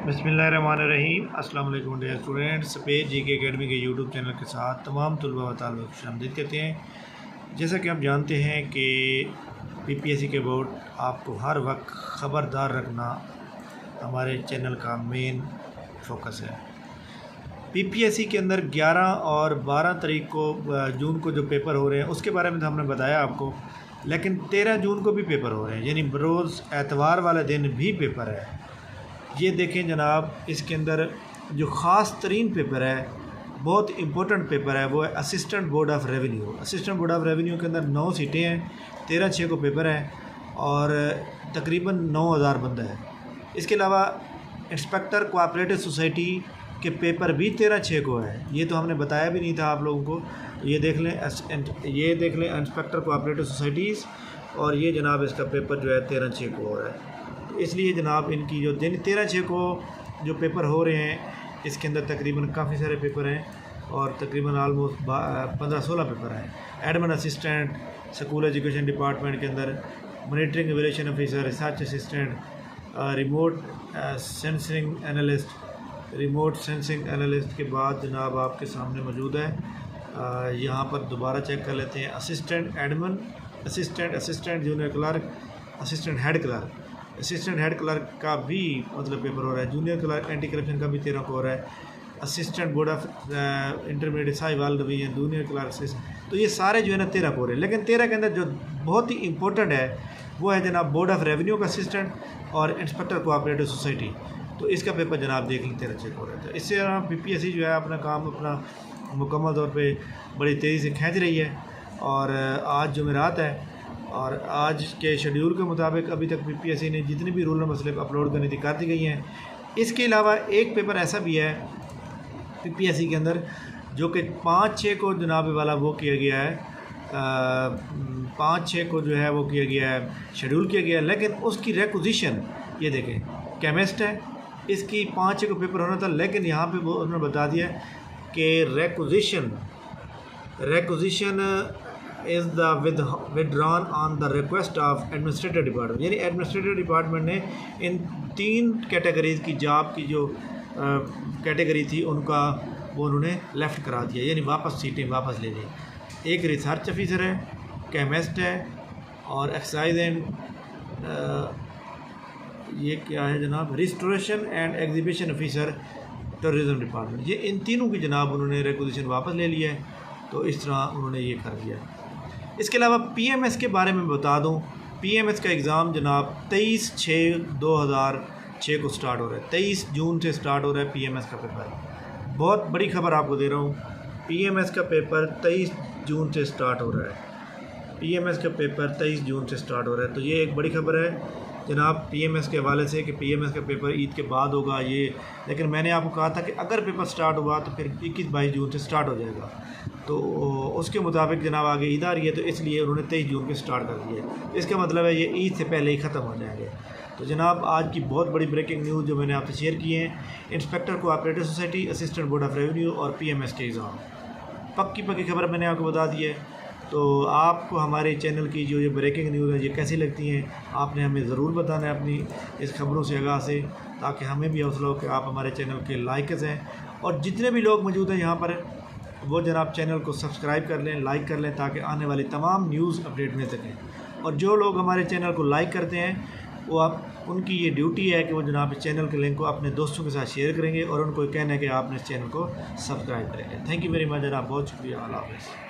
बिस्मिल्लाहिर्रहमानिर्रहीम। अस्सलाम वालेकुम डियर स्टूडेंट्स। सफ़ेद जी के अकेडमी के यूट्यूब चैनल के साथ तमाम तलबा व तालिबात को खुशामदीद कहते हैं। जैसा कि आप जानते हैं कि पीपीएससी के बोर्ड आपको हर वक्त ख़बरदार रखना हमारे चैनल का मेन फोकस है। पीपीएससी के अंदर 11 और 12 तारीख को जून को जो पेपर हो रहे हैं उसके बारे में तो हमने बताया आपको, लेकिन 13 जून को भी पेपर हो रहे हैं, यानी रोज़ एतवार वाले दिन भी पेपर है। ये देखें जनाब, इसके अंदर जो ख़ास तरीन पेपर है, बहुत इम्पोर्टेंट पेपर है, वो है assistant board of revenue. Assistant board of revenue के अंदर 9 सीटें हैं, 13/6 को पेपर है और तकरीबन 9000 बंदा है। इसके अलावा इंस्पेक्टर कोऑपरेटिव सोसाइटी के पेपर भी 13/6 को है। ये तो हमने बताया भी नहीं था आप लोगों को। ये देख लें इंस्पेक्टर कोऑपरेटिव सोसाइटीज़, और ये जनाब इसका पेपर जो है 13/6 को हो रहा है। इसलिए जनाब इनकी जो दिन 13/6 को जो पेपर हो रहे हैं, इसके अंदर तकरीबन काफ़ी सारे पेपर हैं और तकरीबन आलमोस्ट 15-16 पेपर हैं। Admin assistant, school education department के अंदर monitoring evaluation officer, research assistant, remote sensing analyst. Remote sensing analyst के बाद जनाब आपके सामने मौजूद है, यहाँ पर दोबारा चेक कर लेते हैं। Assistant admin, assistant junior clerk, assistant head clerk. Assistant head clerk का भी मतलब पेपर हो रहा है। जूनियर क्लर्क एंटी करप्शन का भी 13 को हो रहा है। Assistant board of intermediate Sahiwal division, junior clerk से, तो ये सारे जो है ना 13 को हो रहे हैं। लेकिन 13 के अंदर जो बहुत ही इंपॉर्टेंट है वो है जनाब बोर्ड ऑफ रेवेन्यू का असिस्टेंट और इंस्पेक्टर कोऑपरेटिव सोसाइटी। तो इसका पेपर जनाब देख लें 13/6 को हो रहा है। इससे पीपीएससी जो है अपना काम अपना मुकम्मल तौर पर बड़ी तेज़ी से खींच रही है। और आज जुमेरात है और आज के शेड्यूल के मुताबिक अभी तक पीपीएससी ने जितनी भी रूल और मसले अपलोड करनी थी कर दी गई हैं। इसके अलावा एक पेपर ऐसा भी है पीपीएससी के अंदर जो कि 5/6 को जनाब वाला वो किया गया है, 5/6 को जो है वो किया गया है, शेड्यूल किया गया है, लेकिन उसकी रिक्विजिशन ये देखें केमिस्ट है, इसकी 5/6 को पेपर होना था, लेकिन यहाँ पे वो उन्होंने बता दिया कि requisition is the withdrawn on the request of administrative department. यानी एडमिनिस्ट्रेटिव डिपार्टमेंट ने इन 3 कैटेगरीज़ की जॉब की जो कैटेगरी थी उनका वो उन्होंने लेफ़्ट करा दिया, यानी वापस सीटें वापस ले ली। एक रिसर्च ऑफिसर है, केमिस्ट है और एक्साइज एंड ये क्या है जनाब, restoration and exhibition officer, tourism department. ये इन तीनों की जनाब उन्होंने रिक्विजिशन वापस ले लिया है। तो इस तरह उन्होंने ये कर दिया। इसके अलावा पीएमएस के बारे में बता दूं, पीएमएस का एग्ज़ाम जनाब 23/6/2006 को स्टार्ट हो रहा है। 23 जून से स्टार्ट हो रहा है पीएमएस का पेपर। बहुत बड़ी खबर आपको दे रहा हूँ, पीएमएस का पेपर 23 जून से स्टार्ट हो रहा है। पीएमएस का पेपर 23 जून से स्टार्ट हो रहा है। तो ये एक बड़ी खबर है जनाब पीएमएस के हवाले से कि पीएमएस का पेपर ईद के बाद होगा ये। लेकिन मैंने आपको कहा था कि अगर पेपर स्टार्ट हुआ तो फिर 21-22 जून से स्टार्ट हो जाएगा। तो उसके मुताबिक जनाब आगे ईद आ रही है, तो इसलिए उन्होंने 23 जून को स्टार्ट कर दिया है। इसका मतलब है ये ईद से पहले ही ख़त्म हो जाएंगे। तो जनाब आज की बहुत बड़ी ब्रेकिंग न्यूज़ जो मैंने आपसे शेयर की है, inspector cooperative society, assistant board of revenue और पीएमएस के एग्ज़ाम, पक्की खबर मैंने आपको बता दी है। तो आपको हमारे चैनल की जो ये ब्रेकिंग न्यूज़ है ये कैसी लगती हैं, आपने हमें ज़रूर बताना है अपनी इस खबरों से आगाह से, ताकि हमें भी हौसला हो कि आप हमारे चैनल के लाइकर्स हैं। और जितने भी लोग मौजूद हैं यहाँ पर वो जनाब चैनल को सब्सक्राइब कर लें, लाइक कर लें, ताकि आने वाली तमाम न्यूज़ अपडेट मिल सकें। और जो लोग हमारे चैनल को लाइक करते हैं वो आप उनकी ये ड्यूटी है कि वो जनाब इस चैनल के लिंक को अपने दोस्तों के साथ शेयर करेंगे और उनको कहना है कि आपने इस चैनल को सब्सक्राइब करेंगे। थैंक यू वेरी मच जनाब, बहुत शुक्रिया। अल्लाह हाफ़िज़।